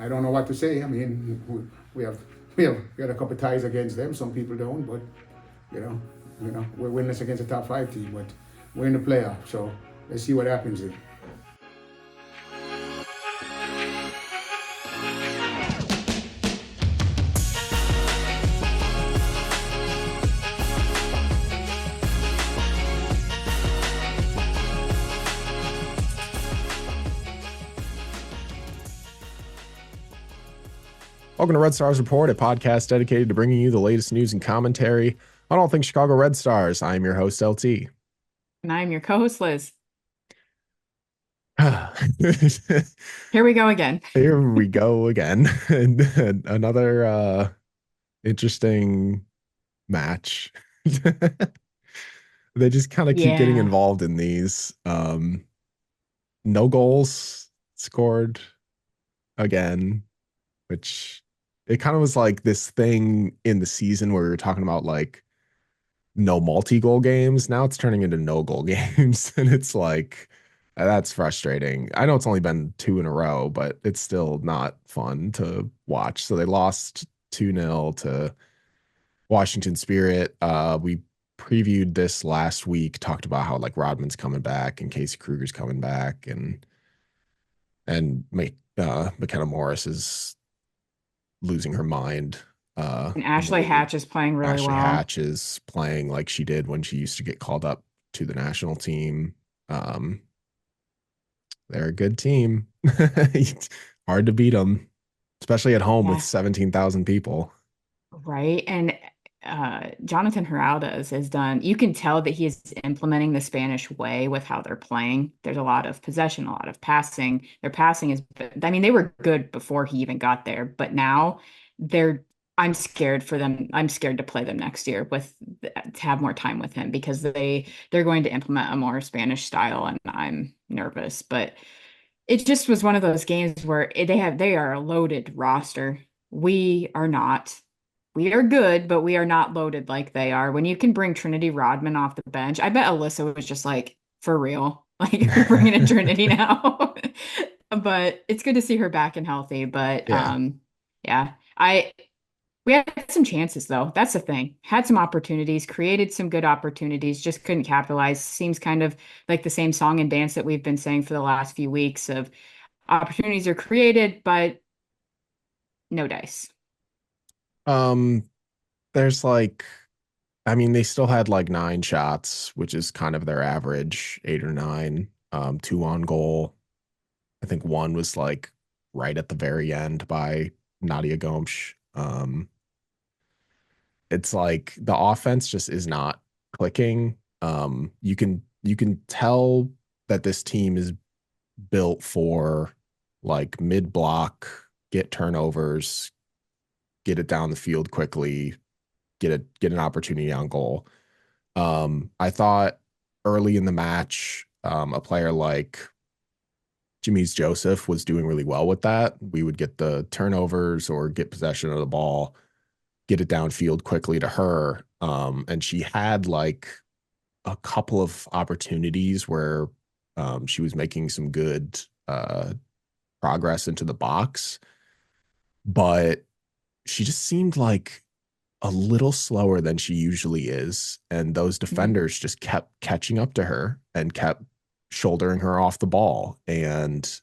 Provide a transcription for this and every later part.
I don't know what to say. I mean, we had a couple of ties against them. Some people don't, but you know, we're winless against a top five team, but we're in the playoff. So let's see what happens here. Welcome to Red Stars Report, a podcast dedicated to bringing you the latest news and commentary on all things Chicago Red Stars. I am your host, LT. And I'm your co-host, Liz. Here Here we go again. we go again. Another interesting match. They just kind of keep getting Yeah. involved in these. No goals scored again, which it kind of was like this thing in the season where we were talking about like no multi-goal games. Now it's turning into no goal games. And it's like, that's frustrating. I know it's only been two in a row, but it's still not fun to watch. So they lost 2-0 to Washington Spirit. We previewed this last week, talked about how like Rodman's coming back and Casey Kruger's coming back and McKenna Morris is losing her mind. And In the Ashley league. Hatch is playing really Ashley well. Hatch is playing like she did when she used to get called up to the national team. Um, they're a good team. Hard to beat them, especially at home with Yeah. 17,000 people. Right. And Jonathan Heraldes has done, you can tell that he is implementing the Spanish way with how they're playing. There's a lot of possession, a lot of passing. Their passing is, I mean, they were good before he even got there, but now they're, I'm scared for them. I'm scared to play them next year to have more time with him because they're going to implement a more Spanish style and I'm nervous. But it just was one of those games where they are a loaded roster. We are not. We are good, but we are not loaded like they are. When you can bring Trinity Rodman off the bench, I bet Alyssa was just like, for real, like we're bringing in Trinity now. But it's good to see her back and healthy. But Yeah. yeah, I we had some chances though. That's the thing. Had some opportunities, created some good opportunities, just couldn't capitalize. Seems kind of like the same song and dance that we've been saying for the last few weeks of opportunities are created, but no dice. Um, there's like, I mean, they still had like 9 shots, which is kind of their average, 8 or 9. Two on goal. I think one was like right at the very end by Nadia Gomes. It's like the offense just is not clicking. You can tell that this team is built for like mid block, get turnovers, get it down the field quickly, get an opportunity on goal. I thought early in the match, a player like Jamise Joseph was doing really well with that. We would get the turnovers or get possession of the ball, get it downfield quickly to her. And she had like a couple of opportunities where she was making some good progress into the box, but she just seemed like a little slower than she usually is. And those Mhm. defenders just kept catching up to her and kept shouldering her off the ball. And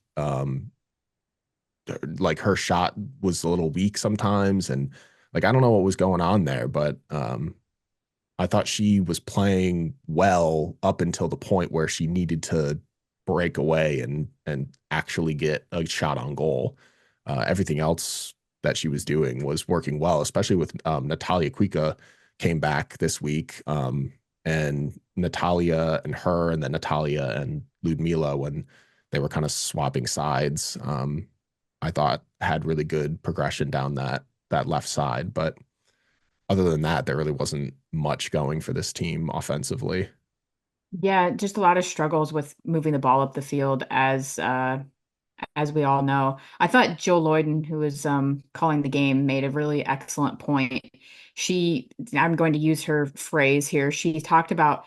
like her shot was a little weak sometimes. And like, I don't know what was going on there, but I thought she was playing well up until the point where she needed to break away and actually get a shot on goal. Everything else that she was doing was working well, especially with Natalia Kuika came back this week. And Natalia and her, and then Natalia and Ludmila, when they were kind of swapping sides, I thought had really good progression down that left side. But other than that, there really wasn't much going for this team offensively. Yeah, just a lot of struggles with moving the ball up the field as we all know. I thought Jill Lloyden, who was calling the game, made a really excellent point. I'm going to use her phrase here. She talked about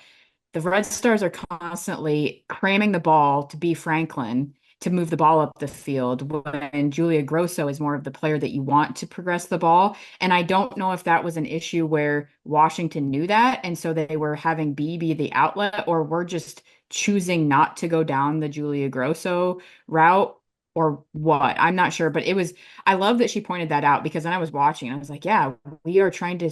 the Red Stars are constantly cramming the ball to be Franklin, to move the ball up the field when Julia Grosso is more of the player that you want to progress the ball. And I don't know if that was an issue where Washington knew that. And so they were having B be the outlet, or we're just choosing not to go down the Julia Grosso route or what. I'm not sure, but I love that she pointed that out because when I was watching, I was like, yeah, we are trying to,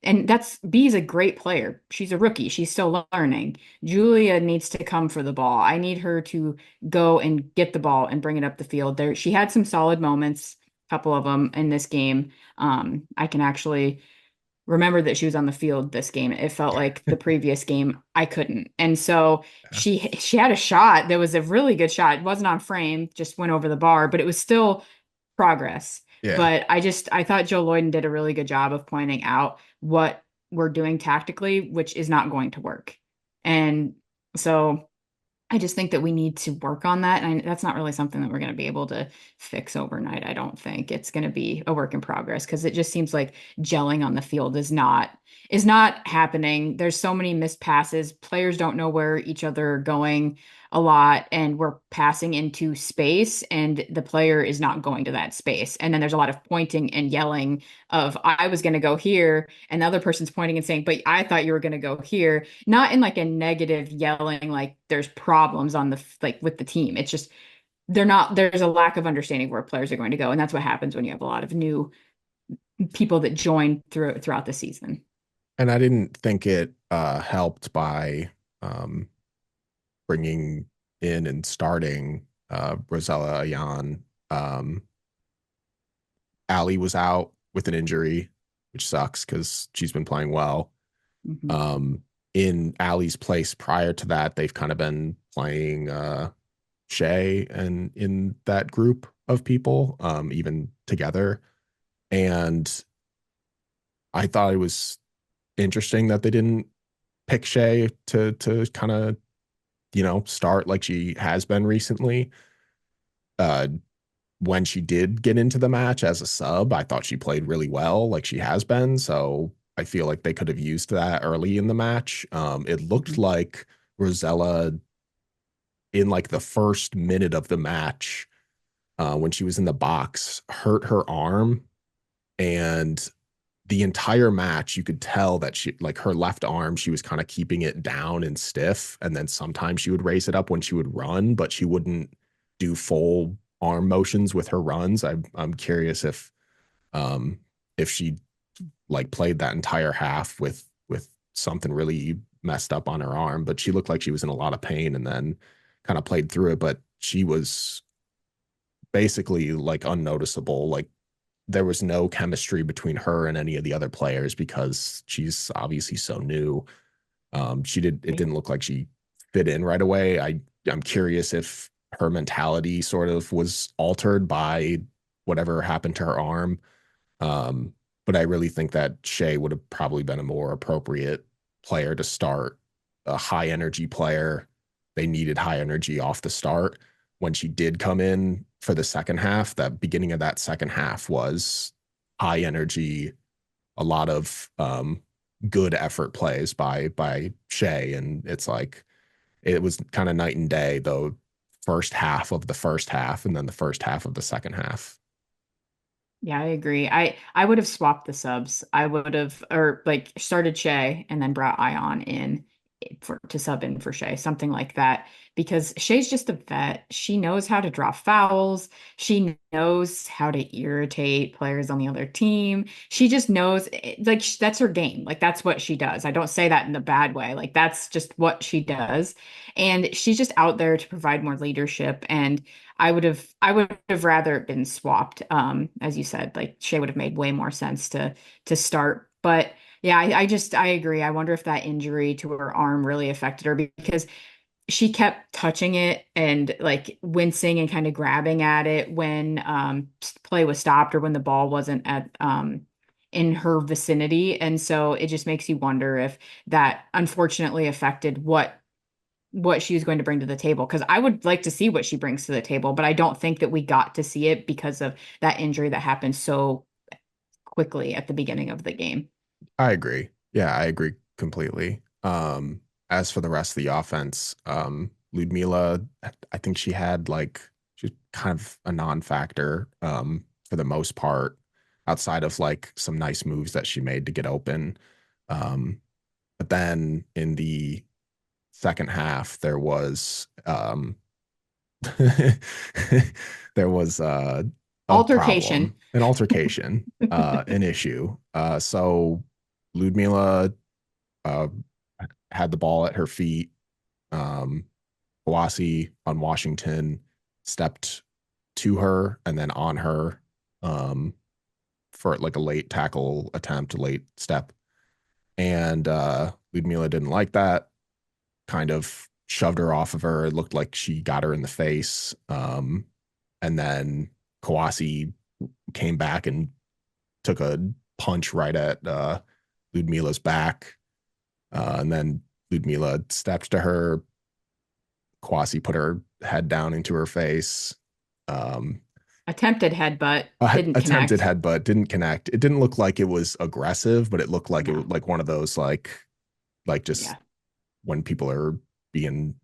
and B is a great player. She's a rookie. She's still learning. Julia needs to come for the ball. I need her to go and get the ball and bring it up the field. She had some solid moments, a couple of them in this game. I can actually remember that she was on the field this game. It felt like the previous game I couldn't. And so Yeah. she had a shot that was a really good shot. It wasn't on frame, just went over the bar, but it was still progress. Yeah. But I thought Joe Lloyden did a really good job of pointing out what we're doing tactically, which is not going to work. And so I just think that we need to work on that. And that's not really something that we're going to be able to fix overnight. I don't think it's going to be a work in progress because it just seems like gelling on the field is not happening. There's so many missed passes. Players don't know where each other are going a lot, and we're passing into space, and the player is not going to that space. And then there's a lot of pointing and yelling of I was going to go here, and the other person's pointing and saying, but I thought you were going to go here, not in like a negative yelling, like there's problems on the like with the team. It's just there's a lack of understanding where players are going to go. And that's what happens when you have a lot of new people that join throughout the season. And I didn't think it helped by um, bringing in and starting Rosella Ayan. Allie was out with an injury, which sucks because she's been playing well. Mhm. In Allie's place prior to that, they've kind of been playing Shay and in that group of people, even together. And I thought it was interesting that they didn't pick Shay to kind of, start like she has been recently. Uh, when she did get into the match as a sub, I thought she played really well, like she has been. So I feel like they could have used that early in the match. It looked Mhm. like Rosella in like the first minute of the match, when she was in the box, hurt her arm, and the entire match you could tell that she like her left arm, she was kind of keeping it down and stiff, and then sometimes she would raise it up when she would run, but she wouldn't do full arm motions with her runs. I'm curious um if she like played that entire half with something really messed up on her arm, but she looked like she was in a lot of pain and then kind of played through it. But she was basically like unnoticeable. Like there was no chemistry between her and any of the other players because she's obviously so new. It Right. didn't look like she fit in right away. I'm curious if her mentality sort of was altered by whatever happened to her arm. Um, but I really think that Shay would have probably been a more appropriate player to start, a high energy player. They needed high energy off the start. When she did come in for the second half, that beginning of that second half was high energy, a lot of good effort plays by Shay, and it's like it was kind of night and day though. First half of the first half, and then the first half of the second half. Yeah, I agree. I would have swapped the subs. I would have or like started Shay and then brought Ion in for to sub in for Shay, something like that. Because Shay's just a vet. She knows how to draw fouls. She knows how to irritate players on the other team. She just knows like that's her game. Like that's what she does. I don't say that in a bad way. Like that's just what she does. And she's just out there to provide more leadership. And I would have rather been swapped. As you said, like Shay would have made way more sense to start. But yeah, I agree. I wonder if that injury to her arm really affected her because she kept touching it and like wincing and kind of grabbing at it when play was stopped or when the ball wasn't at in her vicinity. And so it just makes you wonder if that unfortunately affected what she was going to bring to the table because I would like to see what she brings to the table, but I don't think that we got to see it because of that injury that happened so quickly at the beginning of the game. I agree. Yeah, I agree completely. As for the rest of the offense, Ludmila, I think she had like kind of a non-factor for the most part, outside of like some nice moves that she made to get open. But then in the second half, there was there was a Altercation. problem, an altercation, an issue. So Ludmila uh, had the ball at her feet. Um, Kouassi on Washington stepped to her and then on her for like a late tackle attempt, a late step. And Ludmila didn't like that, kind of shoved her off of her. It looked like she got her in the face. And then Kouassi came back and took a punch right at Ludmila's back. And then Ludmila stepped to her. Kouassi put her head down into her face. Um, Attempted headbutt, didn't attempted connect. headbutt didn't connect. It didn't look like it was aggressive, but it looked like it was No. like one of those like just Yeah. when people are being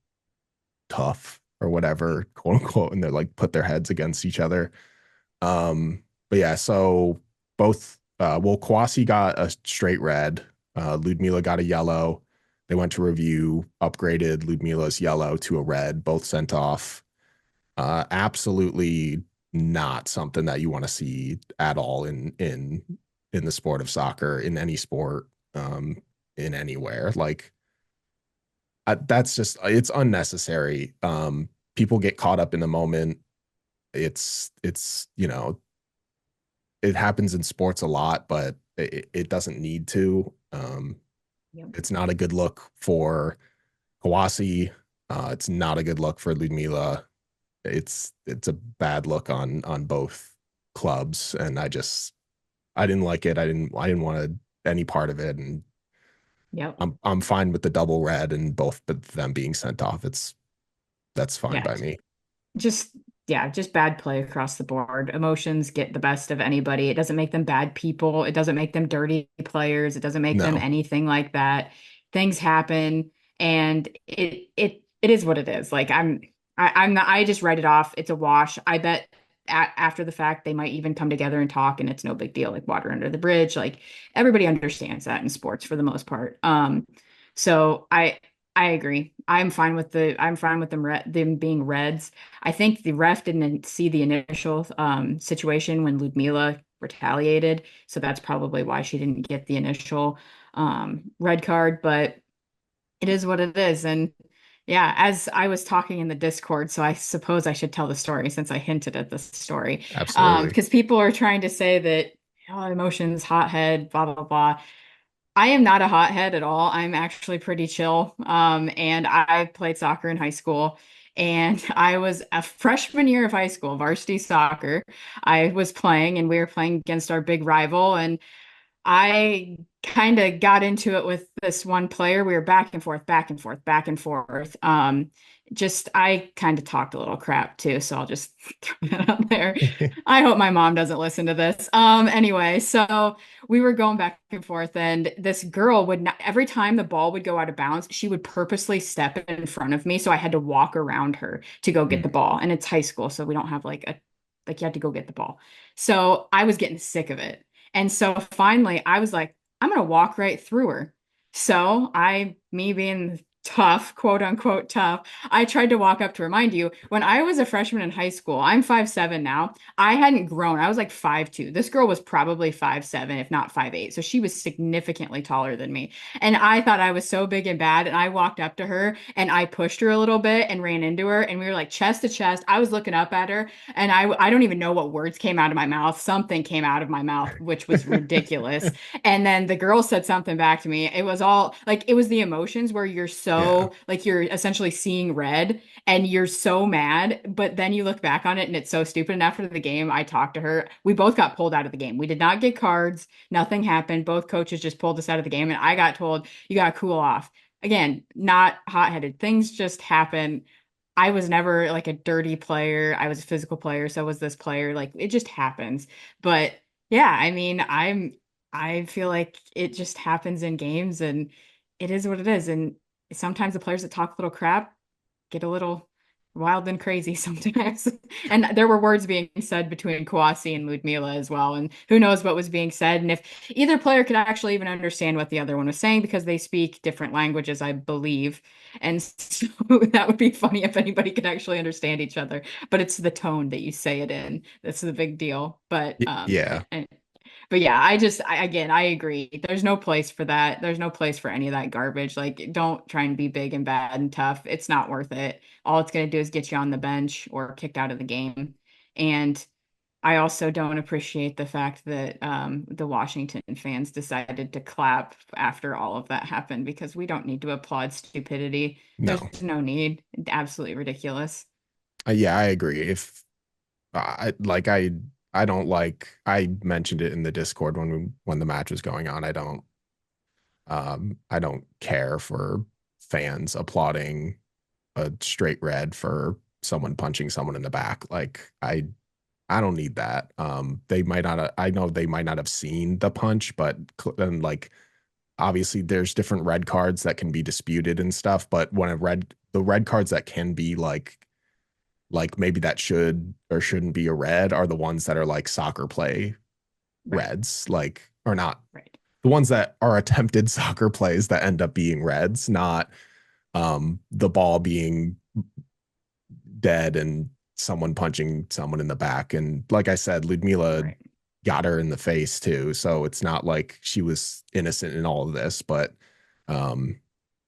tough or whatever, quote unquote, and they're like put their heads against each other. But yeah, so both well, Kouassi got a straight red, Ludmila got a yellow. They went to review, upgraded Ludmila's yellow to a red, both sent off. Absolutely not something that you want to see at all in the sport of soccer, in any sport, in anywhere. Like that's just it's unnecessary. People get caught up in the moment. It's it happens in sports a lot, but it doesn't need to. Yep. It's not a good look for Kouassi. It's not a good look for Ludmila. It's a bad look on both clubs, and I didn't like it. I didn't want any part of it, and Yep. I'm fine with the double red and both of them being sent off. That's fine Yeah. by me. Just yeah, just bad play across the board. Emotions get the best of anybody. It doesn't make them bad people. It doesn't make them dirty players. It doesn't make them No. anything like that. Things happen, and it is what it is. Like I'm not. I just write it off. It's a wash. I bet after the fact they might even come together and talk, and it's no big deal. Like water under the bridge. Like everybody understands that in sports for the most part. So I agree. I'm fine with them being reds. I think the ref didn't see the initial situation when Ludmila retaliated, so that's probably why she didn't get the initial red card, but it is what it is. And yeah, as I was talking in the Discord, so I suppose I should tell the story since I hinted at the story. Absolutely. Because people are trying to say that emotions, hothead, blah blah blah. I am not a hothead at all. I'm actually pretty chill. And I played soccer in high school. And I was a freshman year of high school, varsity soccer. I was playing, and we were playing against our big rival. And I kind of got into it with this one player. We were back and forth, back and forth, back and forth. Just I kind of talked a little crap too, so I'll just throw that out there. I hope my mom doesn't listen to this. Anyway, so we were going back and forth, and this girl would not, every time the ball would go out of bounds, she would purposely step in front of me, so I had to walk around her to go get the ball. And it's high school, so we don't have like you have to go get the ball. So I was getting sick of it. And so finally, I was like, I'm going to walk right through her. So me being tough, quote unquote tough, I tried to walk up to her. Mind you, when I was a freshman in high school, I'm 5'7" now. I hadn't grown. I was like 5'2". This girl was probably 5'7", if not 5'8". So she was significantly taller than me. And I thought I was so big and bad. And I walked up to her and I pushed her a little bit and ran into her. And we were like chest to chest. I was looking up at her, and I don't even know what words came out of my mouth. Something came out of my mouth, which was ridiculous. And then the girl said something back to me. It was all like it was the emotions where you're Yeah. so like you're essentially seeing red and you're so mad, but then you look back on it and it's so stupid. And after the game, I talked to her. We both got pulled out of the game. We did not get cards. Nothing happened. Both coaches just pulled us out of the game, and I got told you got to cool off. Again, not hot-headed. Things just happen. I was never like a dirty player. I was a physical player. So was this player. Like it just happens. But yeah, I mean, I feel like it just happens in games, and it is what it is. And sometimes the players that talk a little crap get a wild and crazy sometimes. And there were words being said between Kouassi and Ludmila as well. And who knows what was being said. And if either player could actually even understand what the other one was saying because they speak different languages, I believe. And so that would be funny if anybody could actually understand each other. But it's the tone that you say it in. That's the big deal. But Yeah, but yeah, again, I agree. There's no place for that. There's no place for any of that garbage. Like, don't try and be big and bad and tough. It's not worth it. All it's going to do is get you on the bench or kicked out of the game. And I also don't appreciate the fact that the Washington fans decided to clap after all of that happened because we don't need to applaud stupidity. There's no. no need. Absolutely ridiculous. Yeah, I agree. If I like I don't like I mentioned it in the Discord when the match was going on. I don't care for fans applauding a straight red for someone punching someone in the back. Like I don't need that. They might not I know they might not have seen the punch, but then like obviously there's different red cards that can be disputed and stuff, but when the red cards that can be like maybe that should or shouldn't be a red are the ones that are like soccer play Right. reds, like or not Right. the ones that are attempted soccer plays that end up being reds, not the ball being dead and someone punching someone in the back. And like I said, Ludmila Right. got her in the face too, so it's not like she was innocent in all of this. But um,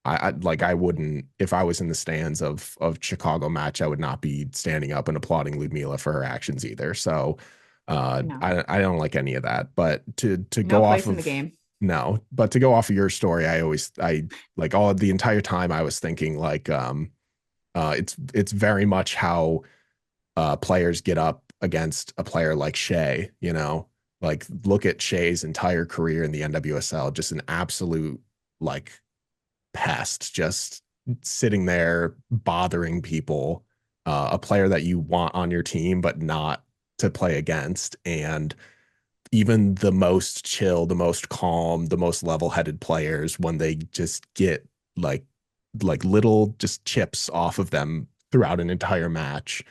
I like I wouldn't if I was in the stands of Chicago match, I would not be standing up and applauding Ludmila for her actions either. So No. I don't like any of that. But to No go off place in the of game. no, but to go off of your story, I like all the entire time I was thinking like it's very much how players get up against a player like Shea, you know, like look at Shea's entire career in the NWSL, just an absolute like pest, just sitting there bothering people, a player that you want on your team, but not to play against. And even the most chill, the most calm, the most level-headed players, when they just get like little just chips off of them throughout an entire match,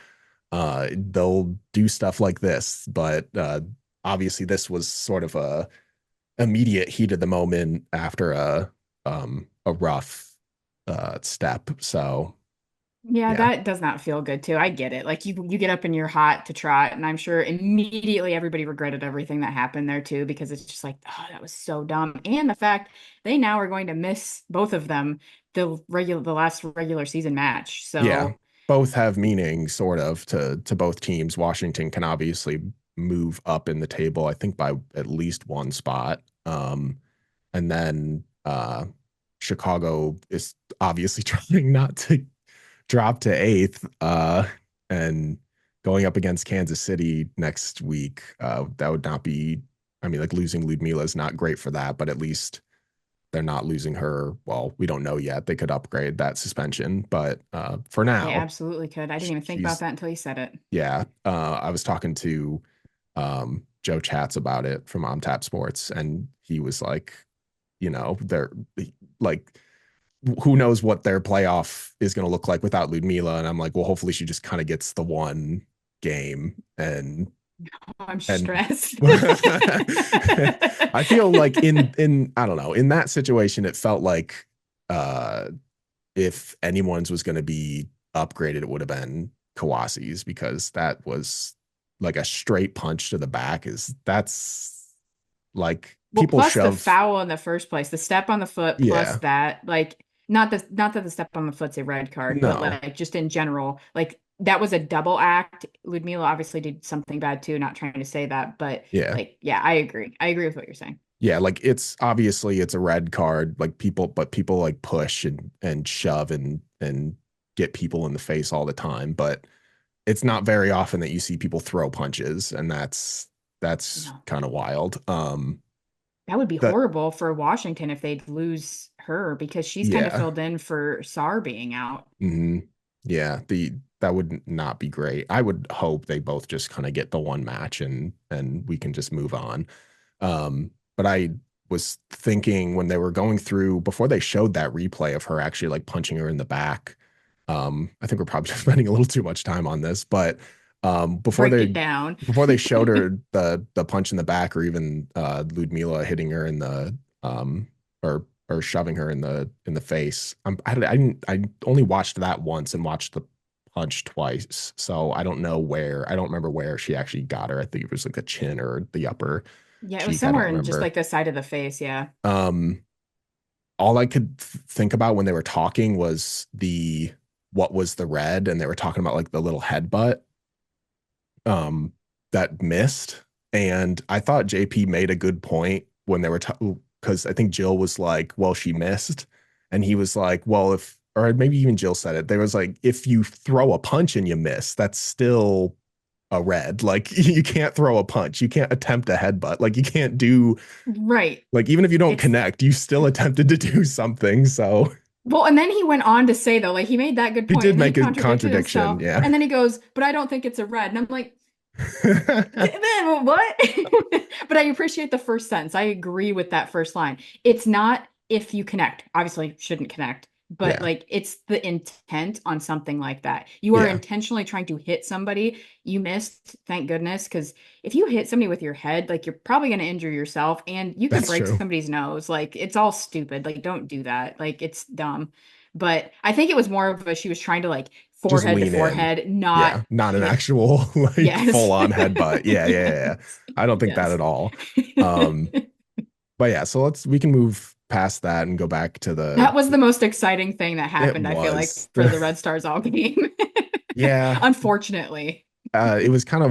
they'll do stuff like this. But obviously, this was sort of a immediate heat of the moment after a rough step. So Yeah, yeah, that does not feel good too. I get it. Like you get up and you're hot to trot, and I'm sure immediately everybody regretted everything that happened there too, because it's just like, oh, that was so dumb. And the fact they now are going to miss both of them the last regular season match. yeah, So both have meaning sort of to both teams. Washington can obviously move up in the table, I think by at least one spot. And then Chicago is obviously trying not to drop to eighth, and going up against Kansas City next week. That would not be. I mean, like losing Ludmila is not great for that, but at least they're not losing her. Well, we don't know yet. They could upgrade that suspension, but for they now, absolutely could. I didn't even think about she's that until you said it. yeah. I was talking to Joe Chats about it from OnTap Sports, and he was like, you know, they're like who knows what their playoff is going to look like without Ludmila. And I'm like, well, hopefully she just kind of gets the one game Oh, I'm and stressed. I feel like in I don't know, in that situation, it felt like uh if anyone's was going to be upgraded, it would have been Kawassi's because that was like a straight punch to the back that's like Well, people plus the shove. foul in the first place, the step on the foot, plus Yeah. that, like, not that the step on the foot's a red card, but No. like just in general, like that was a double act. Ludmila obviously did something bad too, not trying to say that, but Yeah. like, yeah, I agree. I agree with what you're saying. Yeah, like it's obviously it's a red card, like people like push and shove and get people in the face all the time, but it's not very often that you see people throw punches, and that's No, kind of wild. that would be That horrible for Washington if they'd lose her because she's kind of yeah. filled in for Sar being out. Hmm. Yeah, the that would not be great. I would hope they both just kind of get the one match and we can just move on. But I was thinking when they were going through before they showed that replay of her actually like punching her in the back, I think we're probably spending a little too much time on this, but before Break it they down. showed her the punch in the back, or even Ludmila hitting her in the or shoving her in the face. I only watched that once and watched the punch twice, so I don't know where. I don't remember where she actually got her. I think it was like the chin or the upper Yeah, it was cheek. I don't somewhere in just remember. like the side of the face. Yeah. Um, all I could think about when they were talking was the what was the red, and they were talking about like the little headbutt that missed. And I thought JP made a good point when they were because I think Jill was like, well, she missed. And he was like, well, if, or maybe even Jill said it, there was like, if you throw a punch and you miss, that's still a red. Like you can't throw a punch, you can't attempt a headbutt, like you can't do, Right. like even if you don't It's connect, you still attempted to do something. So well, and then he went on to say though, like he made that good he point, did and then he make a contradicted contradiction. himself, Yeah. and then he goes, "But I don't think it's a red." And I'm like, then what? But I appreciate the first sentence. I agree with that first line. It's not if you connect. Obviously, shouldn't connect, but Yeah. like it's the intent on something like that. You are Yeah. intentionally trying to hit somebody. You missed, thank goodness, because if you hit somebody with your head, like you're probably going to injure yourself and you can That's break true. somebody's nose. Like it's all stupid. Like don't do that. Like it's dumb. But I think it was more of a she was trying to like Just forehead to lean in. forehead, not Yeah, not an hit. actual like Yes. full on headbutt. Yeah, yeah, yeah. I don't think that Yes. at all. Um, but yeah, so we can move past that and go back to That was the most exciting thing that it happened, I feel like, was for the Red Stars all game. yeah, Unfortunately. it was kind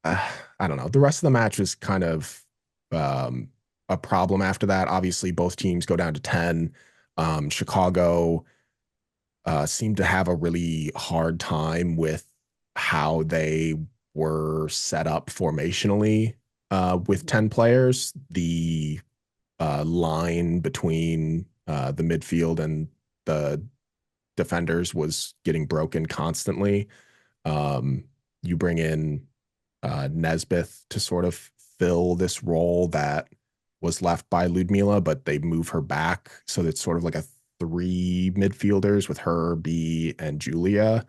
of I don't know. The rest of the match was kind of um a problem after that. Obviously, both teams go down to 10. Chicago seemed to have a really hard time with how they were set up formationally with 10 players. The line between the midfield and the defenders was getting broken constantly. You bring in Nesbeth to sort of fill this role that was left by Ludmila, but they move her back. So it's sort of like a three midfielders with her, B, and Julia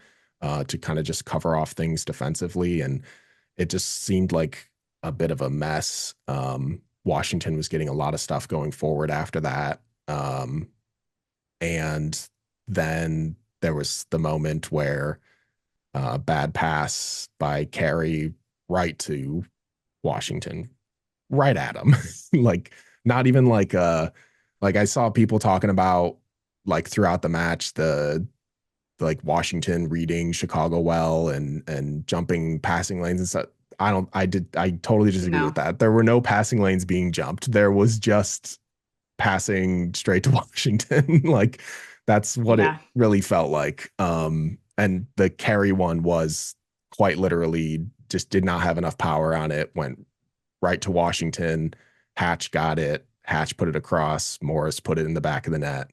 to kind of just cover off things defensively. And it just seemed like a bit of a mess. Washington was getting a lot of stuff going forward after that. And then there was the moment where bad pass by Carey right to Washington, right at him. Like not even like I saw people talking about like throughout the match the like Washington reading Chicago well and jumping passing lanes and stuff. I totally disagree with No. that. There were no passing lanes being jumped. There was just passing straight to Washington. Like that's what it Yeah. really felt like. And the carry one was quite literally just did not have enough power on it, went right to Washington. Hatch got it. Hatch put it across. Morris put it in the back of the net.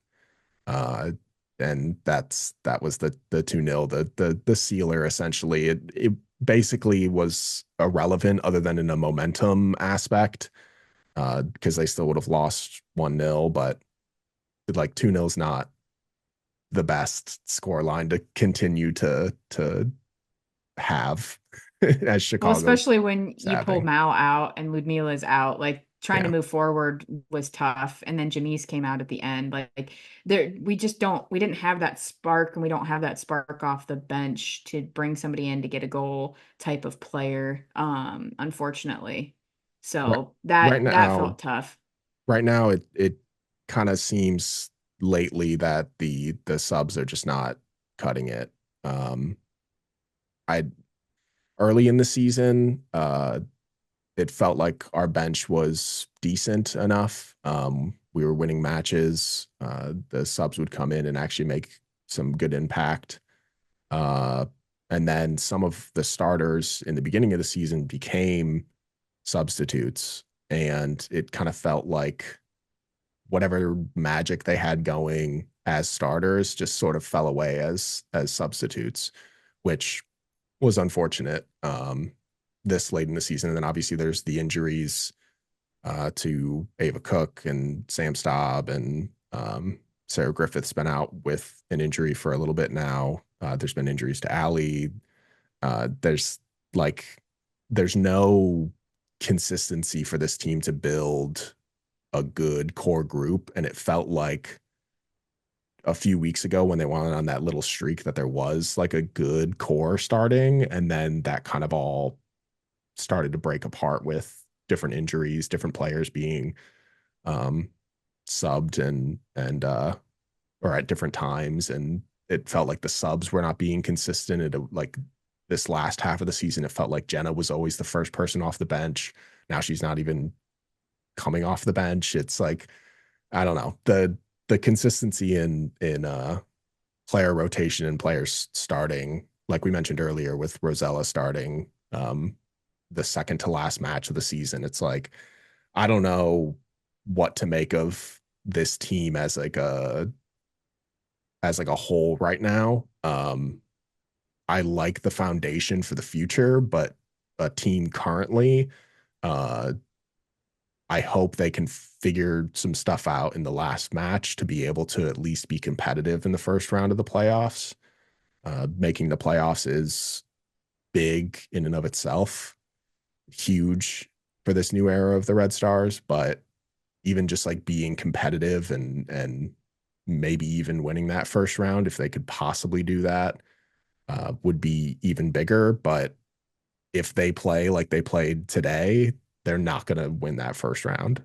Uh, and that was the 2-0, the sealer essentially. It basically was irrelevant other than in a momentum aspect, because they still would have lost 1-0, but like 2-0 is not the best score line to continue to have as Well, Chicago's especially when you pull having. Mao out and Ludmila's out, like trying to Yeah. move forward was tough. And then Janice came out at the end. Like there, we didn't have that spark and we don't have that spark off the bench to bring somebody in to get a goal type of player, unfortunately. Right, So right that now, felt tough. it kind of seems lately that the subs are just not cutting it. I Early in the season, it felt like our bench was decent enough. We were winning matches. The subs would come in and actually make some good impact. Uh, and then some of the starters in the beginning of the season became substitutes, and it kind of felt like whatever magic they had going as starters just sort of fell away as substitutes, which was unfortunate this late in the season. And then obviously there's the injuries to Ava Cook and Sam Staub and Sarah Griffith's been out with an injury for a little bit now. There's been injuries to Allie. There's like there's no consistency for this team to build a good core group, and it felt like a few weeks ago when they went on that little streak that there was like a good core starting, and then that kind of all started to break apart with different injuries, different players being um, subbed and or at different times, and it felt like the subs were not being consistent. Like this last half of the season, it felt like Jenna was always the first person off the bench. Now she's not even coming off the bench. It's like I don't know, the consistency in player rotation and players starting, like we mentioned earlier with Rosella starting the second to last match of the season. It's like I don't know what to make of this team as like a whole right now. I like the foundation for the future, but a team currently, uh, I hope they can figure some stuff out in the last match to be able to at least be competitive in the first round of the playoffs. Making the playoffs is big in and of itself, huge for this new era of the Red Stars, but even just like being competitive and maybe even winning that first round, if they could possibly do that, would be even bigger. But if they play like they played today, they're not going to win that first round.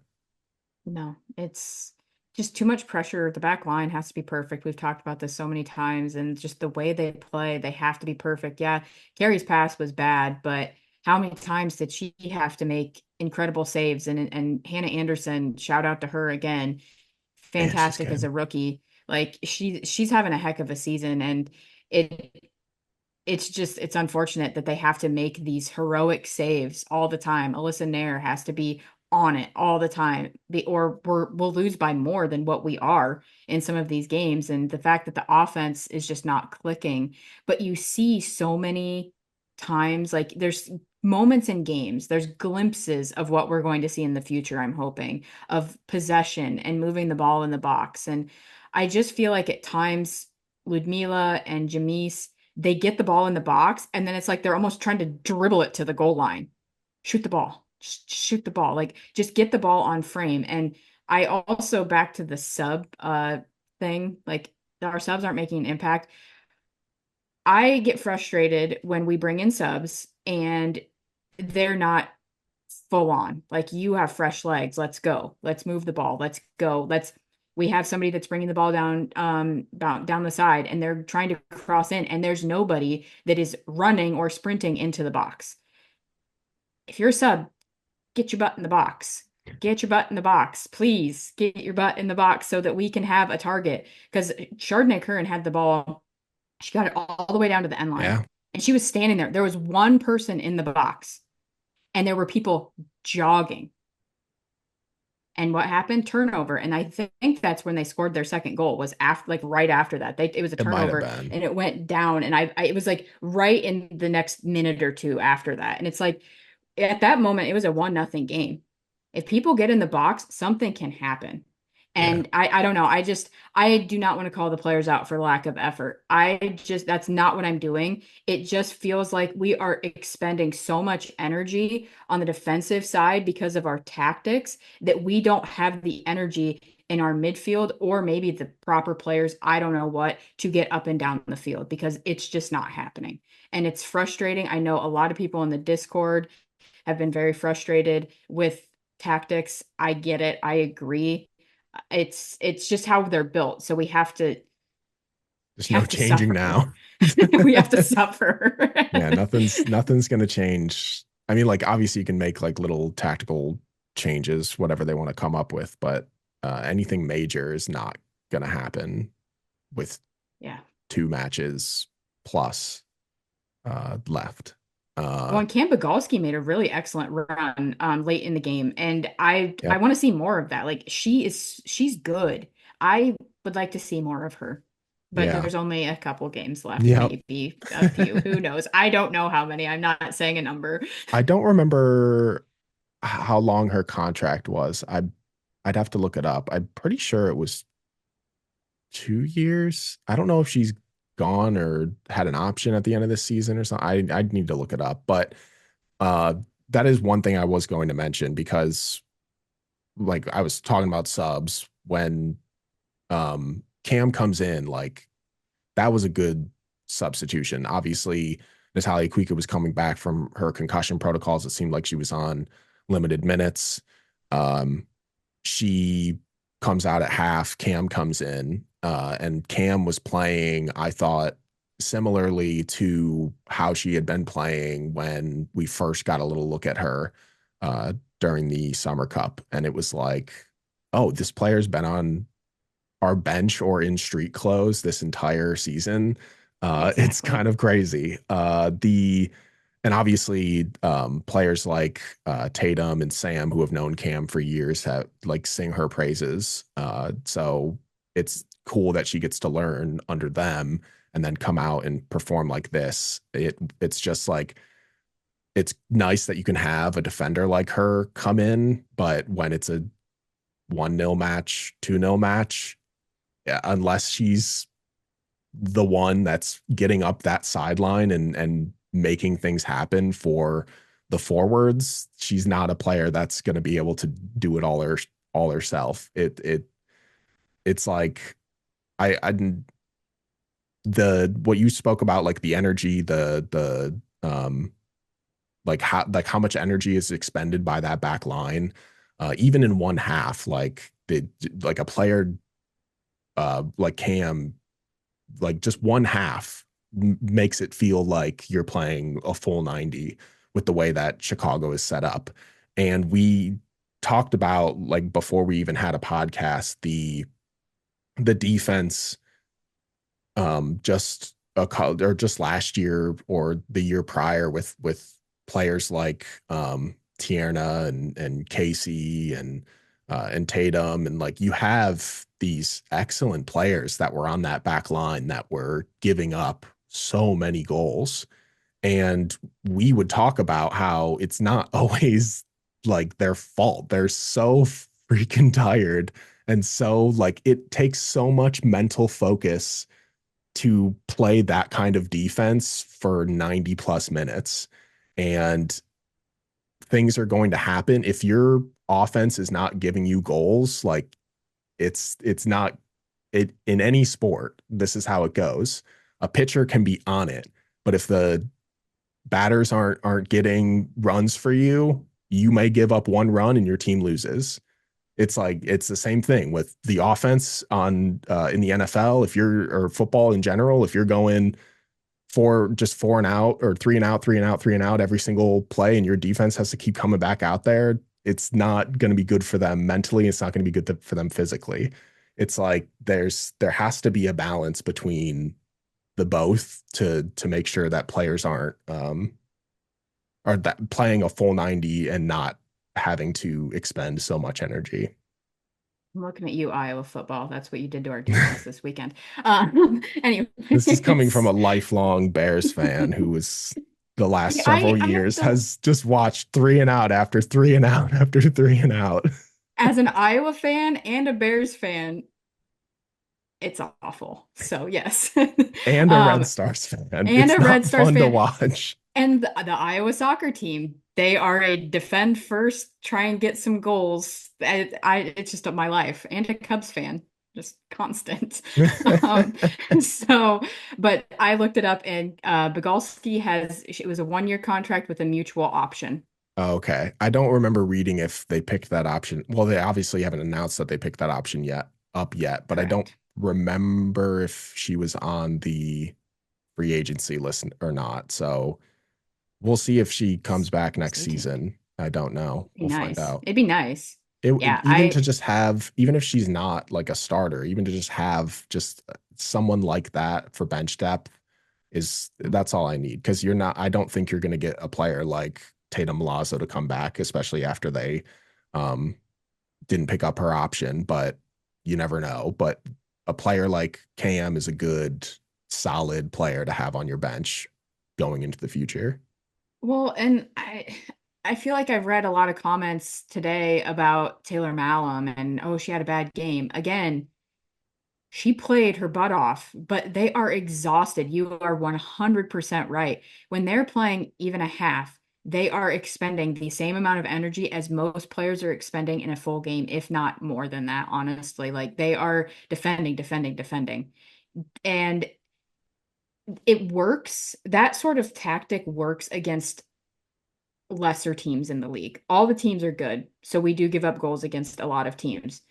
No, it's just too much pressure. The back line has to be perfect. We've talked about this so many times, and just the way they play, they have to be perfect. Yeah, Carrie's pass was bad, but how many times did she have to make incredible saves? And Hannah Anderson, shout out to her again, Yeah, she's fantastic as good. a rookie. Like she's having a heck of a season, and it it's unfortunate that they have to make these heroic saves all the time. Alyssa Nair has to be on it all the time, or we'll lose by more than what we are in some of these games. And the fact that the offense is just not clicking, but you see so many times, like there's moments in games, there's glimpses of what we're going to see in the future, I'm hoping, of possession and moving the ball in the box. And I just feel like at times Ludmila and Jamise, they get the ball in the box, and then it's like they're almost trying to dribble it to the goal line. Shoot the ball. Just shoot the ball. Like just get the ball on frame. And I also, back to the sub thing, like our subs aren't making an impact. I get frustrated when we bring in subs and they're not full on. Like you have fresh legs. Let's go. Let's move the ball. Let's go. We have somebody that's bringing the ball down the side, and they're trying to cross in, and there's nobody that is running or sprinting into the box. If you're a sub, get your butt in the box. Get your butt in the box. Please get your butt in the box so that we can have a target. Because Chardonnay Curran had the ball. She got it all the way down to the end line. Yeah, And she was standing there. There was one person in the box, and there were people jogging. And what happened? Turnover. And I think that's when they scored their second goal, was after, like right after that. It was a it might have turnover, been. and it went down. And it was like right in the next minute or two after that. And it's like at that moment, it was a 1-0 game. If people get in the box, something can happen. Yeah, And I don't know. I do not want to call the players out for lack of effort. That's not what I'm doing. It just feels like we are expending so much energy on the defensive side because of our tactics that we don't have the energy in our midfield, or maybe the proper players, I don't know what, to get up and down the field, because it's just not happening. And it's frustrating. I know a lot of people in the Discord have been very frustrated with tactics. I get it. I agree. It's just how they're built. So there's we no have to changing suffer. now. We have to suffer. Yeah, nothing's going to change. I mean, like obviously you can make like little tactical changes, whatever they want to come up with, but anything major is not going to happen with Yeah. 2 matches plus left. Well, and Cam Bogolski made a really excellent run late in the game, and I Yep. want to see more of that. Like she's good. I would like to see more of her, but Yeah. there's only a couple games left, Yep. maybe a few. Who knows? I don't know how many. I'm not saying a number. I don't remember how long her contract was. I'd have to look it up. I'm pretty sure it was 2 years. I don't know if she's gone or had an option at the end of this season or something. I'd need to look it up, but uh, that is one thing I was going to mention because, like, I was talking about subs when Cam comes in, like that was a good substitution. Obviously, Natalia Kuika was coming back from her concussion protocols. It seemed like she was on limited minutes. Um, she comes out at half. Cam comes in, and Cam was playing, I thought, similarly to how she had been playing when we first got a little look at her uh, during the Summer Cup. And it was like, oh, this player's been on our bench or in street clothes this entire season. It's Exactly. kind of crazy. The and obviously players like Tatum and Sam who have known Cam for years have like sing her praises. So it's cool that she gets to learn under them and then come out and perform like this. It's just like it's nice that you can have a defender like her come in, but when it's a 1-0 match, 2-0 match, yeah, unless she's the one that's getting up that sideline and making things happen for the forwards, she's not a player that's going to be able to do it all herself. It's like I the what you spoke about, like the energy, the like how much energy is expended by that back line, even in one half, like a player like Cam, like just one half makes it feel like you're playing a full 90 with the way that Chicago is set up. And we talked about, like, before we even had a podcast, the defense just or just last year or the year prior with players like Tierna and Casey and Tatum, and like you have these excellent players that were on that back line that were giving up so many goals. And we would talk about how it's not always like their fault. They're so freaking tired. And so, like, it takes so much mental focus to play that kind of defense for 90 plus minutes. And things are going to happen if your offense is not giving you goals. Like, it's not it in any sport. This is how it goes. A pitcher can be on it, but if the batters aren't getting runs for you, you may give up one run and your team loses. It's like it's the same thing with the offense on in the NFL. If you're or football in general, if you're going for just 4 and out or 3 and out, 3 and out, 3 and out every single play, and your defense has to keep coming back out there, it's not going to be good for them mentally. It's not going to be good for them physically. It's like there has to be a balance between the both to make sure that players aren't are that playing a full 90 and not having to expend so much energy. I'm looking at you, Iowa football. That's what you did to our defense this weekend. This is coming from Anyways, a lifelong Bears fan who was the last several I have years to, has just watched 3 and out after 3 and out after 3 and out. as an Iowa fan and a Bears fan, it's awful. So yes. And a Red Um, Stars fan. and It's a Red not Stars fun to fan. watch. And the Iowa soccer team, they are a defend first, try and get some goals. It's just my life. And a Cubs fan, just constant. Um, so, but I looked it up, and Bogalski it was a 1 year contract with a mutual option. Okay. I don't remember reading if they picked that option. Well, they obviously haven't announced that they picked that option yet, but I don't Correct. remember if she was on the free agency list or not. So we'll see if she comes back next Stay tuned. season. I don't know. Be We'll find nice. out. It'd be nice. Yeah, Even to just have, even if she's not like a starter, even to just have just someone like that for bench depth is that's all I need. Because I don't think you're going to get a player like Tatum Lazo to come back, especially after they um, didn't pick up her option. But you never know. But a player like Cam is a good, solid player to have on your bench going into the future. well, and I feel like I've read a lot of comments today about Taylor Malum and, oh, she had a bad game. Again, She played her butt off, but they are exhausted. You are 100% right. When they're playing even a half, they are expending the same amount of energy as most players are expending in a full game, if not more than that, honestly. Like they are defending, defending, defending. And it works. That sort of tactic works against lesser teams in the league. All the teams are good, so we do give up goals against a lot of teams.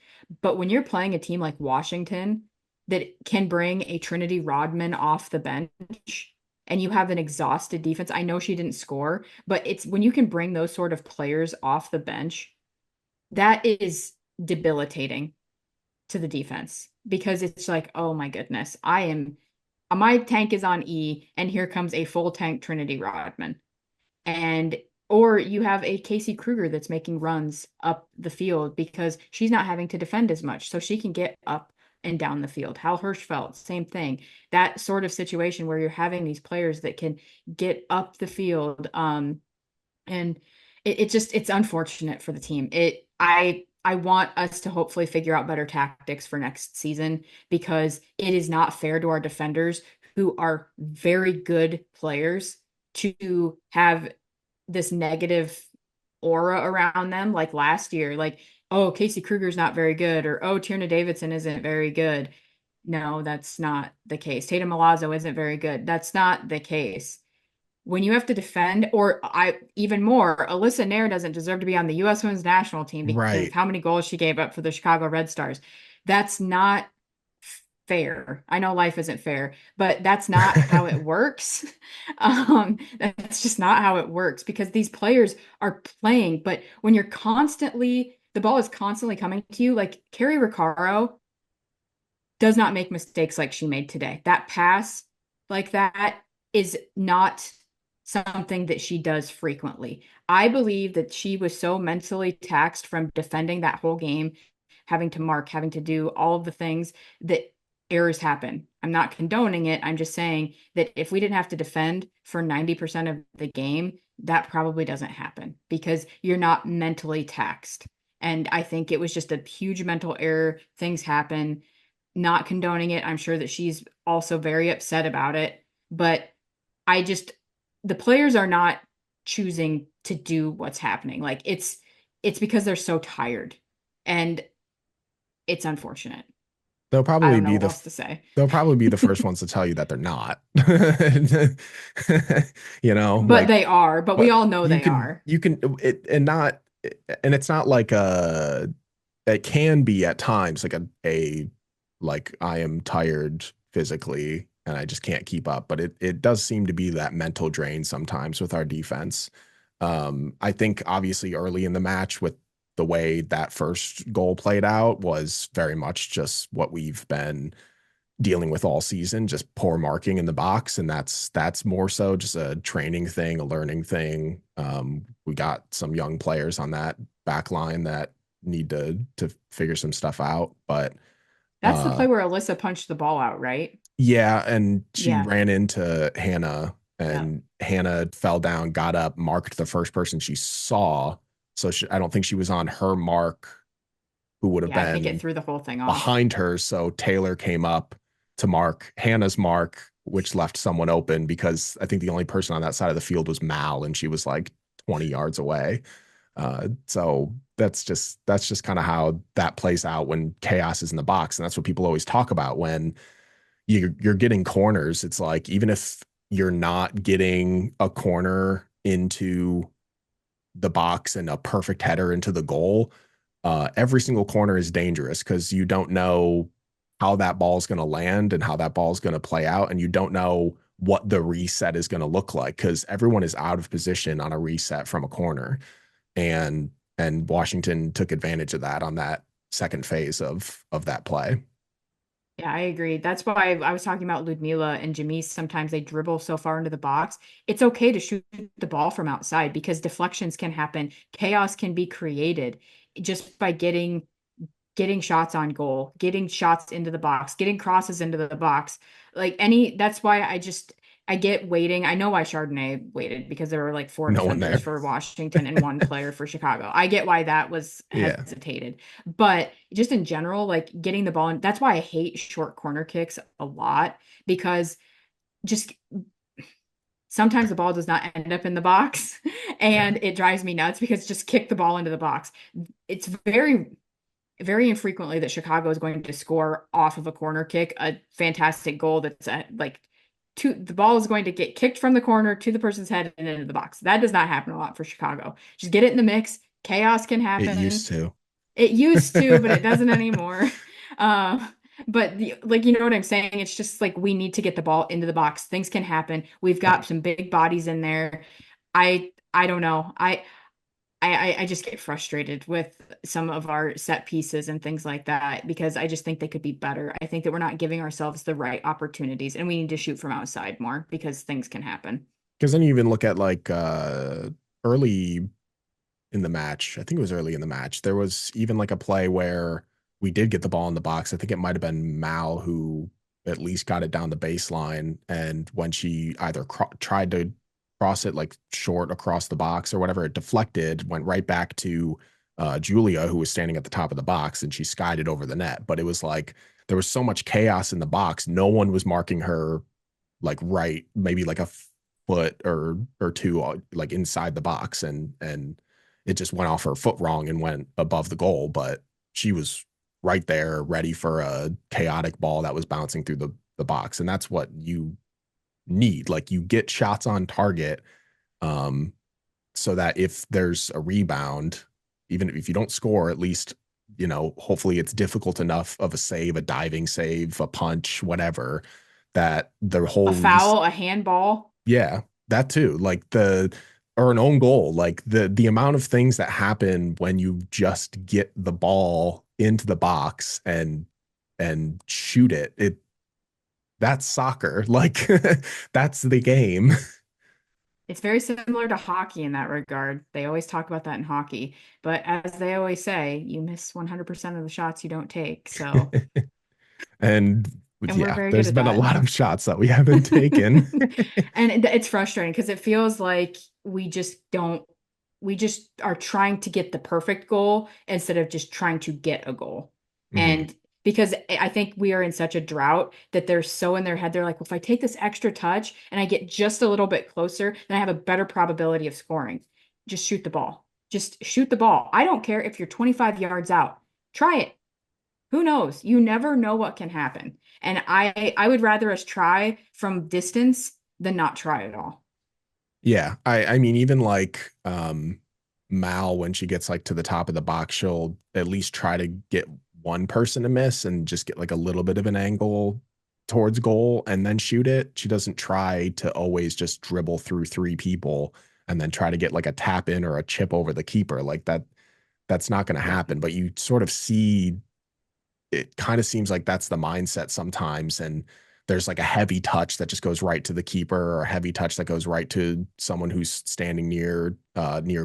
But when you're playing a team like Washington that can bring a Trinity Rodman off the bench and you have an exhausted defense, I know she didn't score, but it's when you can bring those sort of players off the bench, that is debilitating to the defense because it's like, oh my goodness, my tank is on E, and here comes a full tank Trinity Rodman. And or you have a Casey Kruger that's making runs up the field because she's not having to defend as much, so she can get up and down the field. Hal Hirschfeld, same thing. That sort of situation where you're having these players that can get up the field. And it just it's unfortunate for the team. I want us to hopefully figure out better tactics for next season because it is not fair to our defenders who are very good players to have this negative aura around them like last year. Like, oh, Casey Kruger's not very good, or oh, Tierna Davidson isn't very good. No, that's not the case. Tatum Milazzo isn't very good. That's not the case. When you have to defend, or I even more, Alyssa Nair doesn't deserve to be on the U.S. Women's National Team because of Right. how many goals she gave up for the Chicago Red Stars. That's not fair. I know life isn't fair, but that's not how it works. That's just not how it works because these players are playing, but when you're constantly, the ball is constantly coming to you, like Carrie Riccaro does not make mistakes like she made today. That pass like that is not something that she does frequently. I believe that she was so mentally taxed from defending that whole game, having to mark, having to do all of the things that errors happen. I'm not condoning it. I'm just saying that if we didn't have to defend for 90% of the game, that probably doesn't happen because you're not mentally taxed. And I think it was just a huge mental error. Things happen. Not condoning it. I'm sure that she's also very upset about it. But I just, the players are not choosing to do what's happening. Like it's because they're so tired. And it's unfortunate. They'll I probably don't know be what the else to say. they'll probably be the first ones to tell you that they're not. But Like, they are, but we but all know they are. you can it and not and it's not like it can be at times like a like I am tired physically and I just can't keep up, but it does seem to be that mental drain sometimes with our defense. I think obviously early in the match with the way that first goal played out was very much just what we've been dealing with all season, just poor marking in the box, and that's more so just a training thing, a learning thing. We got some young players on that back line that need to figure some stuff out, but That's the uh play where Alyssa punched the ball out, right? yeah, and she Yeah. ran into Hannah, Yeah. and Hannah fell down, got up, marked the first person she saw. So I don't think she was on her mark, who would have Yeah, I think it been threw the whole thing off. behind her. So Taylor came up to mark Hannah's mark, which left someone open because I think the only person on that side of the field was Mal, and she was like 20 yards away. So that's just kind of how that plays out when chaos is in the box, and that's what people always talk about when you're getting corners. It's like even if you're not getting a corner into the box and a perfect header into the goal, every single corner is dangerous because you don't know how that ball is going to land and how that ball is going to play out, and you don't know what the reset is going to look like because everyone is out of position on a reset from a corner, and Washington took advantage of that on that second phase of that play. Yeah, I agree. That's why I was talking about Ludmila and Jamise. Sometimes they dribble so far into the box. It's okay to shoot the ball from outside because deflections can happen. Chaos can be created just by getting shots on goal, getting shots into the box, getting crosses into the box. Like any, that's why I just I get waiting. I know why Chardonnay waited because there were like four No one defenders there. for Washington and one player for Chicago. I get why that was Yeah. hesitated. But just in general, like getting the ball in, that's why I hate short corner kicks a lot because just sometimes the ball does not end up in the box Yeah. and it drives me nuts because just kick the ball into the box. It's very infrequently that Chicago is going to score off of a corner kick, a fantastic goal that's like the ball is going to get kicked from the corner to the person's head and into the box. That does not happen a lot for Chicago. Just get it in the mix. Chaos can It happen. used to. It used to, but it doesn't anymore. Uh, but like you know what I'm saying? It's just like we need to get the ball into the box. Things can happen. We've Yeah. got some big bodies in there. I don't know. I just get frustrated with some of our set pieces and things like that because I just think they could be better. I think that we're not giving ourselves the right opportunities and we need to shoot from outside more because things can happen. Because then you even look at like early in the match. I think it was early in the match. There was even like a play where we did get the ball in the box. I think it might have been Mal who at least got it down the baseline. And when she either tried to cross it like short across the box or whatever, it deflected, went right back to Julia, who was standing at the top of the box, and she skied it over the net. But it was like there was so much chaos in the box. No one was marking her like right, maybe like a foot or two like inside the box, and it just went off her foot wrong and went above the goal, but she was right there ready for a chaotic ball that was bouncing through the box. And that's what you need. Like you get shots on target, um, so that if there's a rebound, even if you don't score, at least, you know, hopefully it's difficult enough of a save, a diving save, a punch, whatever, that the A whole foul, a handball. yeah, that too. Like the or an own goal. Like the amount of things that happen when you just get the ball into the box and shoot it. That's soccer. Like that's the game. It's very similar to hockey in that regard. They always talk about that in hockey, but as they always say, you miss 100% of the shots you don't take. So, And and we're yeah, very good there's at been a that. lot of shots that we haven't taken. And it's frustrating because it feels like we just are trying to get the perfect goal instead of just trying to get a goal. Mhm. And because I think we are in such a drought that they're so in their head, they're like, well, if I take this extra touch and I get just a little bit closer, then I have a better probability of scoring. Just shoot the ball. Just shoot the ball. I don't care if you're 25 yards out. Try it. Who knows? You never know what can happen. And I would rather us try from distance than not try at all. Yeah, I mean even like Mal when she gets like to the top of the box, she'll at least try to get one person to miss and just get like a little bit of an angle towards goal and then shoot it. She doesn't try to always just dribble through three people and then try to get like a tap in or a chip over the keeper. Like that's not going to Yeah. happen, but you sort of see it kind of seems like that's the mindset sometimes. And there's like a heavy touch that just goes right to the keeper or a heavy touch that goes right to someone who's standing near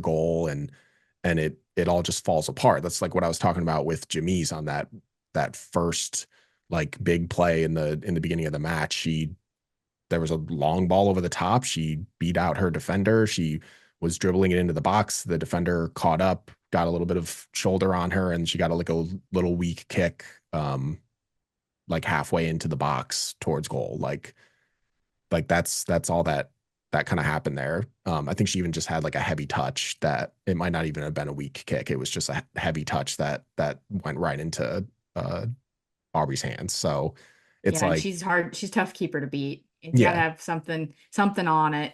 goal and it all just falls apart. That's like what I was talking about with Jamise on that first like big play in the beginning of the match. There was a long ball over the top. She beat out her defender. She was dribbling it into the box. The defender caught up, got a little bit of shoulder on her, and she got like a little weak kick, like halfway into the box towards goal. Like that's all that kind of happened there. I think she even just had like a heavy touch that it might not even have been a weak kick. It was just a heavy touch that went right into uh, Aubrey's hands. So it's Yeah, and like, she's hard. She's tough keeper to beat. It's got to yeah. have something on it.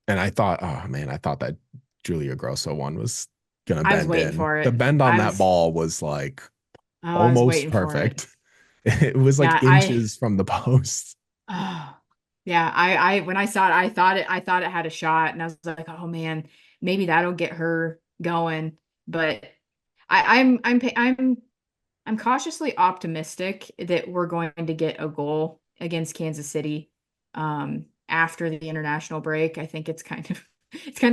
And I thought, oh man, I thought that Julia Grosso one was gonna I was bend waiting in. for The it. bend on that ball was like I was almost waiting for it. perfect. It was like Yeah, inches from the post. oh, yeah, when I saw it, I thought it had a shot, and I was like, oh man, maybe that'll get her going. But I'm cautiously optimistic that we're going to get a goal against Kansas City after the international break. I think it's kind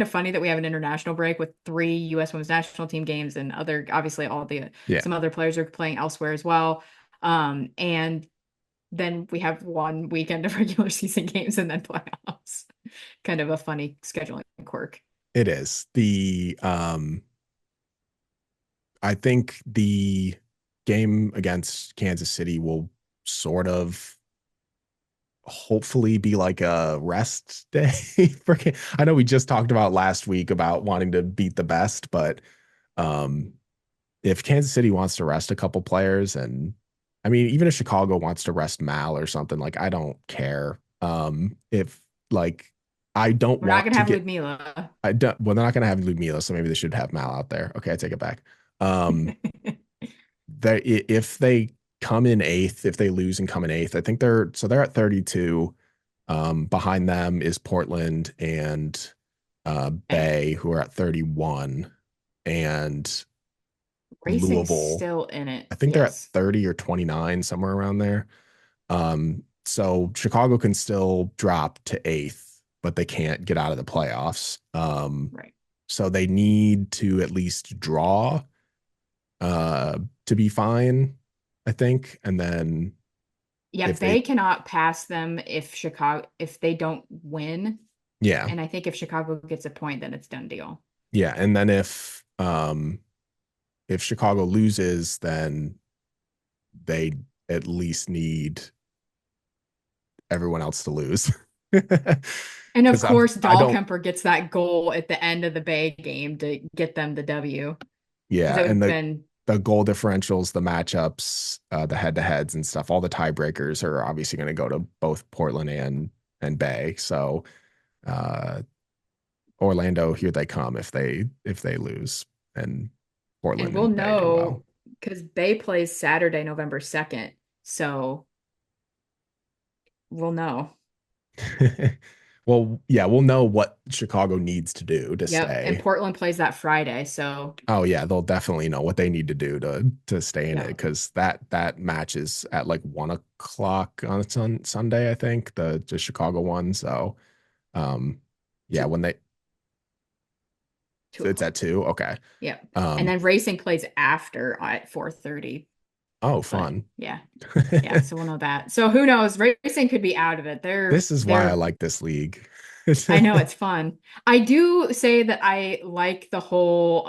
of funny that we have an international break with three U.S. Women's National Team games and other obviously all the Yeah. some other players are playing elsewhere as well. And then we have one weekend of regular season games and then playoffs. Kind of a funny scheduling quirk. It is. I think the game against Kansas City will sort of hopefully be like a rest day for I know we just talked about last week about wanting to beat the best, but um if Kansas City wants to rest a couple players, and I mean even if Chicago wants to rest Mal or something, like I don't care. If like I don't We're not want gonna to have get Ludmila. I don't well they're not gonna have Ludmila, so maybe they should have Mal out there. Okay, I take it back. Um if they come in eighth, if they lose and come in eighth, I think they're at 32. Behind them is Portland and Bay, who are at 31, and Racing's Louisville. still in it. I think they're at Yes. 30 or 29, somewhere around there. So Chicago can still drop to eighth, but they can't get out of the playoffs. Right. So they need to at least draw to be fine, I think. And then Yeah, if they, Bay cannot pass them if they don't win. yeah, And I think if Chicago gets a point, then it's done deal. yeah. And then if Chicago loses, then they at least need everyone else to lose. And of Because course, I don't, Dahlkemper gets that goal at the end of the Bay game to get them the W. Because yeah, it would and have been the goal differentials, the matchups, the head to heads and stuff, all the tiebreakers are obviously going to go to both Portland and Bay. So uh, Orlando, here they come if they lose, and and Portland we'll and Bay do well. know because Bay plays Saturday, November 2nd. So we'll know. Well, yeah, we'll know what Chicago needs to do to Yep. And stay. Portland plays that Friday. So Oh yeah, they'll definitely know what they need to do to stay in it, yeah. because that match is at like 1 o'clock on Sunday, I think, the Chicago one. So um yeah, Two, when they two it's at o'clock. 2. Okay. Yep. And Um then racing plays after at 4:30. oh But fun. yeah. Yeah. So we'll know that. So who knows? Racing could be out of it. This is why I They're like this league. I know it's fun. I do say that I like the whole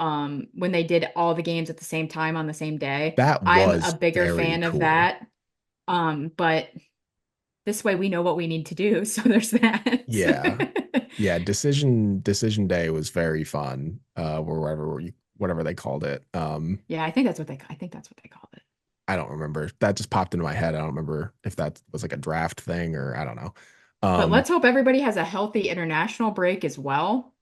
when they did all the games at the same time on the same day. That I'm a was bigger very fan of cool. that. But this way we know what we need to do. So there's Yeah. that. Yeah, decision day was very fun. Whatever they called it. Yeah, I think that's what they called it. I don't remember. That just popped into my head. I don't remember if that was like a draft thing or I don't know. But Um, let's hope everybody has a healthy international break as well.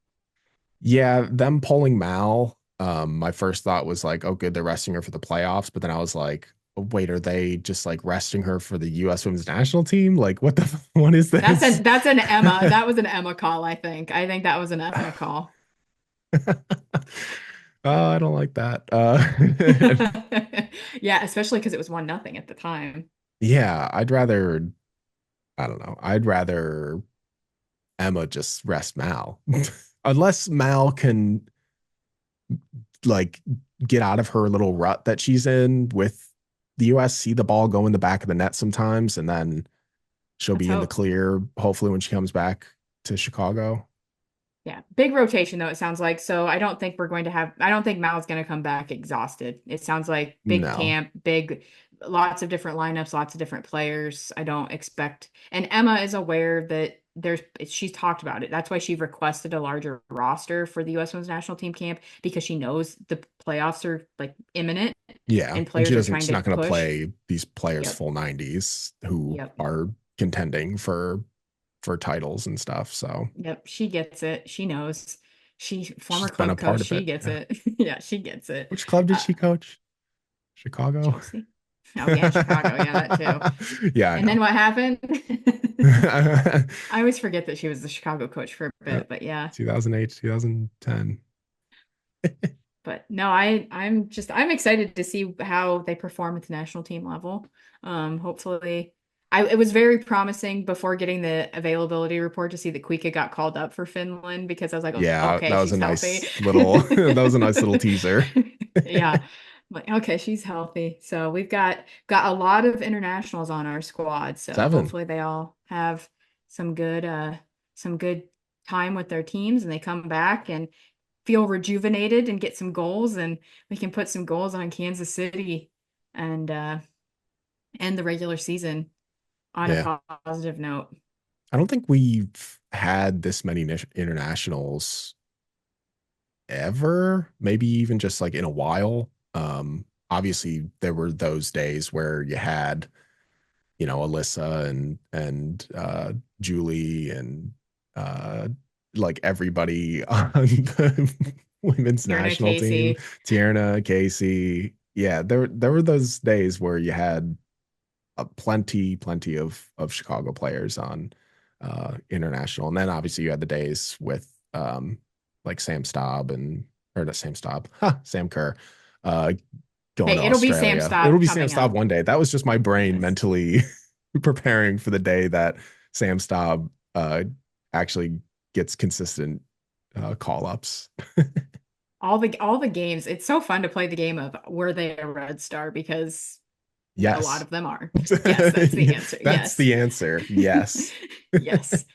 yeah, them pulling Mal. My first thought was like, oh, good, they're resting her for the playoffs. But then I was like, oh, wait, are they just like resting her for the U.S. Women's National Team? Like, what is this? That's an Emma. That was an Emma call, I think. I think that was an Emma call. Oh, I don't like that. Yeah, especially because it was 1-0 at the time. Yeah, I don't know. I'd rather Emma just rest Mal. Unless Mal can like get out of her little rut that she's in with the US, see the ball go in the back of the net sometimes, and then she'll Let's be in the hope. clear, hopefully, when she comes back to Chicago. Yeah, big rotation though, it sounds like. So I don't think Mal's going to come back exhausted. It sounds like big No. camp, lots of different lineups, lots of different players. I don't expect, and Emma is aware that she's talked about it. That's why she requested a larger roster for the U.S. Women's National Team camp because she knows the playoffs are like imminent Yeah. and And players are trying she's to not going to push. play these players Yep. full 90s who Yep. are contending for titles and stuff. So Yep. She gets it. She knows. She former she's been a club coach. part of She it. gets Yeah. it. Yeah, she gets it. Which club did Uh, she coach? Chicago. Chelsea. Oh yeah, Chicago. Yeah, that too. Yeah, I And then know. what happened? I always forget that she was the Chicago coach for a bit, but yeah. 2008, 2010. But no, I'm excited to see how they perform at the national team level. Hopefully it was very promising before getting the availability report to see that Kuika got called up for Finland because I was like, Yeah, okay, that was a she's healthy. nice little that was a nice little teaser. Yeah. Like, okay, she's healthy. So we've got a lot of internationals on our squad. So 7. hopefully they all have some good time with their teams and they come back and feel rejuvenated and get some goals and we can put some goals on Kansas City and end the regular season on Yeah. a positive note. I don't think we've had this many internationals ever, maybe even just like in a while. Obviously there were those days where you had, Alyssa and Julie and like everybody on the women's Tierna national team, Casey. Tierna, Casey. Yeah, there were those days where you had plenty of Chicago players on international, and then obviously you had the days with like Sam Staub and or not Sam Staub, Sam Kerr, uh, going Hey, to it'll be Sam Australia. It'll Staub be Sam coming Staub up. one day. That was just my brain Yes. mentally preparing for the day that Sam Staub actually gets consistent call ups. All the games. It's so fun to play the game of were they a Red Star because a lot Yes. of them are. Yes, that's the answer. That's Yes. the answer. Yes. Yes.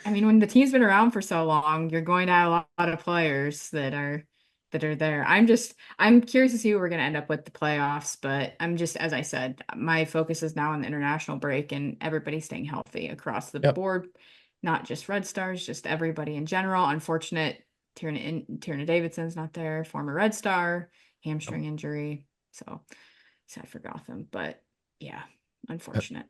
I mean, when the team's been around for so long, you're going to have a lot of players that are there. I'm curious to see who we're going to end up with the playoffs, but I'm just, as I said, my focus is now on the international break and everybody staying healthy across the Yep. board, not just Red Stars, just everybody in general. Unfortunate, Tierna Davidson's not there, former Red Star, hamstring injury. So sad for Gotham, but yeah, unfortunate.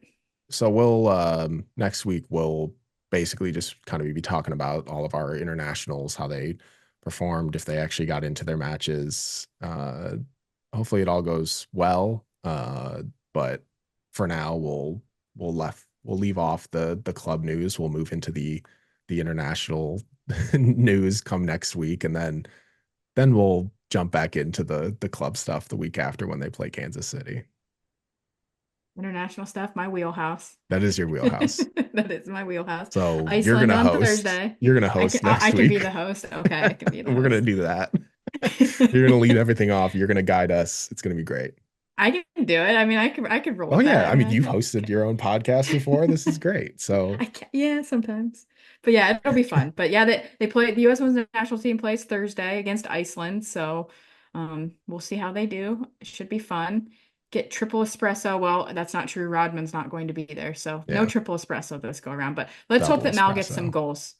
So we'll next week we'll basically just kind of be talking about all of our internationals, how they performed, if they actually got into their matches. Hopefully it all goes well. But for now we'll leave off the club news. We'll move into the international news come next week, and then we'll jump back into the club stuff the week after when they play Kansas City. International stuff, my wheelhouse. That is your wheelhouse. That is my wheelhouse. So you're Iceland gonna on host. Thursday. You're gonna I host can I next can be week. the host. Okay, I can be the We're gonna host. do that. You're gonna lead everything off. You're gonna guide us. It's gonna be great. I can do it. I mean, I could roll Oh with yeah, that. I I mean, mean I you've can. hosted your own podcast before. This is great. So I can, yeah, sometimes. But yeah, it'll be fun. But yeah, they play the US women's national team plays Thursday against Iceland. So we'll see how they do. It should be fun. Get triple espresso. Well, that's not true. Rodman's not going to be there. So no yeah, triple espresso this go around. But let's hope double that Mal gets some espresso. goals.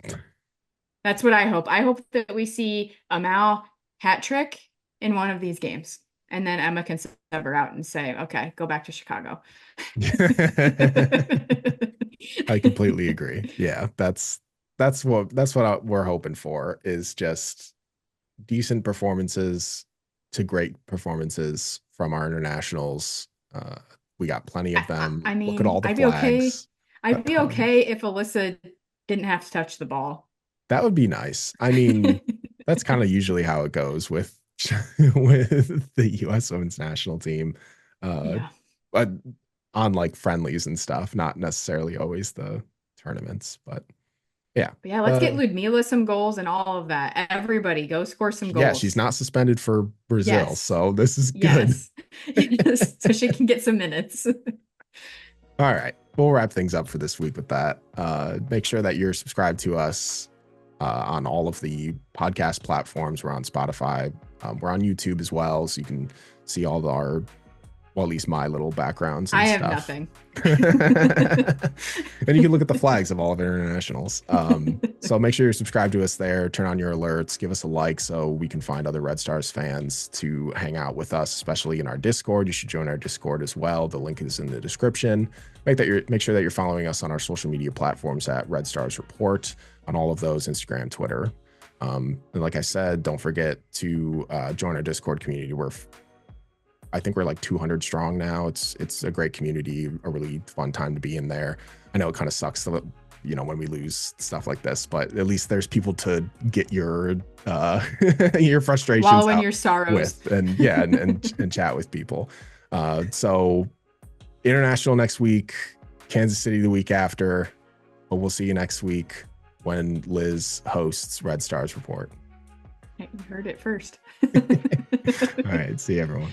That's what I hope. I hope that we see a Mal hat trick in one of these games. And then Emma can sub her out and say, okay, go back to Chicago. I completely agree. Yeah, that's what we're hoping for is just decent performances to great performances from our internationals. We got plenty of them. I Look at all mean, the flags. I'd Got be tons. okay if Alyssa didn't have to touch the ball. That would be nice. I mean, that's kind of usually how it goes with with the U.S. Women's National Team, uh, Yeah. but on like friendlies and stuff, not necessarily always the tournaments. But yeah, But yeah, let's get Ludmila some goals and all of that. Everybody go score some yeah, she's goals. not suspended for Brazil, Yes. so this is good. Yes. Yes. So she can get some minutes. All right, we'll wrap things up for this week with that. Make sure that you're subscribed to us on all of the podcast platforms. We're on Spotify. We're on YouTube as well, so you can see all of our, well, at least my little backgrounds and I have stuff. nothing. And you can look at the flags of all of our internationals. So make sure you're subscribed to us there. Turn on your alerts. Give us a like so we can find other Red Stars fans to hang out with us, especially in our Discord. You should join our Discord as well. The link is in the description. Make sure that you're following us on our social media platforms at Red Stars Report on all of those, Instagram, Twitter. And like I said, don't forget to join our Discord community. I think we're like 200 strong now. It's a great community, a really fun time to be in there. I know it kind of sucks that, when we lose stuff like this, but at least there's people to get your your frustrations Wallow in out your sorrows. with, and yeah, and chat with people. So international next week, Kansas City the week after, but we'll see you next week when Liz hosts Red Stars Report. You heard it first. All right, see you everyone.